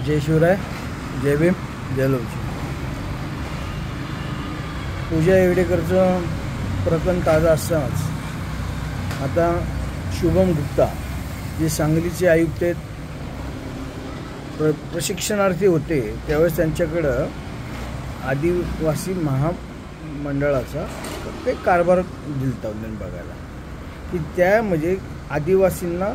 जय शिवराय, जय भीम, जय लवजी। पूजा येवडेकरचं प्रकरण ताजं असतानाच आता शुभम गुप्ता जे सांगलीचे आयुक्त आहेत, प्रशिक्षणार्थी होते त्यावेळेस त्यांच्याकडं आदिवासी महामंडळाचा काही कारभार दिलता बघायला की त्या म्हणजे आदिवासींना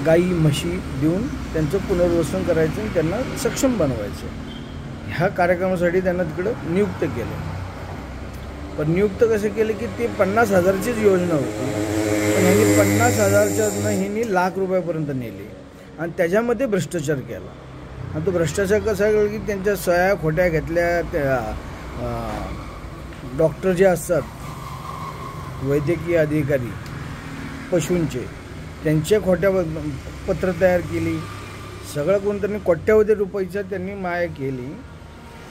गाई म्हशी देऊन त्यांचं पुनर्वसन करायचं आणि त्यांना सक्षम बनवायचं। ह्या कार्यक्रमासाठी त्यांना तिकडं नियुक्त केलं। पण नियुक्त कसं केलं की ते 50,000चीच योजना होती, पण ह्यांनी 50,000च्यानं ह्यांनी लाख रुपयापर्यंत नेली आणि त्याच्यामध्ये भ्रष्टाचार केला। आणि तो भ्रष्टाचार कसा केला की त्यांच्या सह्या खोट्या घेतल्या। त्या डॉक्टर जे असतात, वैद्यकीय अधिकारी पशूंचे, त्यांचे खोट्या पत्र तयार केली। सगळं कोण त्यांनी कोट्यावधी रुपयाचं त्यांनी माया केली।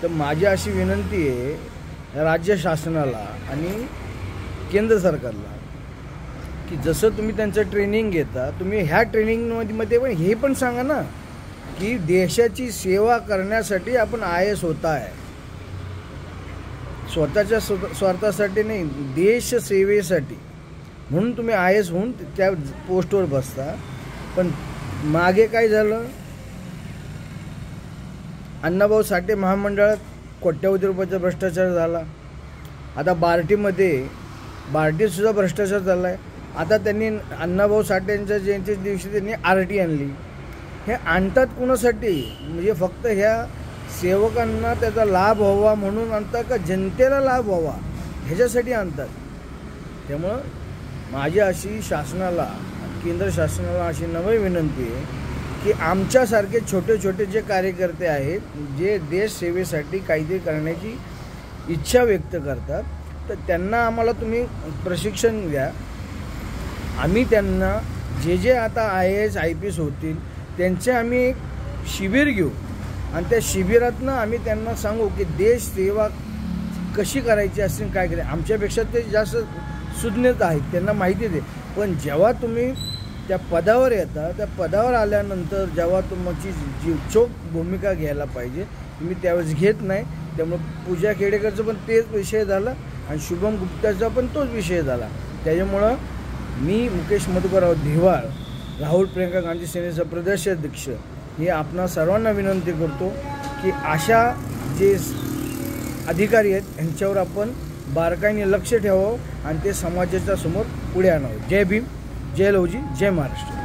तर माझी अशी विनंती आहे राज्य शासनाला आणि केंद्र सरकारला की जसं तुम्ही त्यांचं ट्रेनिंग घेता, तुम्ही ह्या ट्रेनिंगमध्ये पण हे पण सांगा ना की देशाची सेवा करण्यासाठी आपण IAS होता आहे, स्वतःच्या स्वार्थासाठी नाही, देश सेवेसाठी। म्हणून तुम्ही IAS होऊन त्या पोस्टवर बसता। पण मागे काय झालं, अण्णाभाऊ साठे महामंडळात कोट्यावधी रुपयाचा भ्रष्टाचार झाला। आता बार्टीत सुद्धा भ्रष्टाचार झाला आहे। आता त्यांनी अण्णाभाऊ साठेंच्या जयंती दिवशी त्यांनी RT आणली। हे आणतात कोणासाठी, म्हणजे फक्त ह्या सेवकांना त्याचा लाभ व्हावा म्हणून आणतात का जनतेला लाभ व्हावा ह्याच्यासाठी आणतात? त्यामुळं माझी अशी शासनाला, केंद्र शासनाला अशी नवी विनंती आहे की आमच्यासारखे छोटे छोटे जे कार्यकर्ते आहेत, जे देश सेवेसाठी काहीतरी करण्याची इच्छा व्यक्त करतात, तर त्यांना आम्हाला तुम्ही प्रशिक्षण द्या। आम्ही त्यांना जे आता IAS IPS होतील त्यांचे आम्ही एक शिबिर घेऊ आणि त्या शिबिरातनं आम्ही त्यांना सांगू की देश सेवा कशी करायची असेल, काय करायचं। आमच्यापेक्षा ते जास्त सुज्ञत आहेत, त्यांना माहिती आहे। पण जेव्हा तुम्ही त्या पदावर येता, त्या पदावर आल्यानंतर जेव्हा तुमची चोख भूमिका घ्यायला पाहिजे, तुम्ही त्यावेळेस घेत नाही। त्यामुळे पूजा खेडेकरचं पण तेच विषय झाला आणि शुभम गुप्ताचा पण तोच विषय झाला। त्याच्यामुळं मी मुकेश मधुकरराव धिवाळ, राहुल प्रियंका गांधी सेनेचा प्रदेशाध्यक्ष, हे आपणा सर्वांना विनंती करतो की अशा जे अधिकारी आहेत यांच्यावर आपण बारकाईने लक्ष ठेवावं आणि ते समाजाच्या समोर पुढे आणावं। जय भीम, जय लवजी, जय महाराष्ट्र।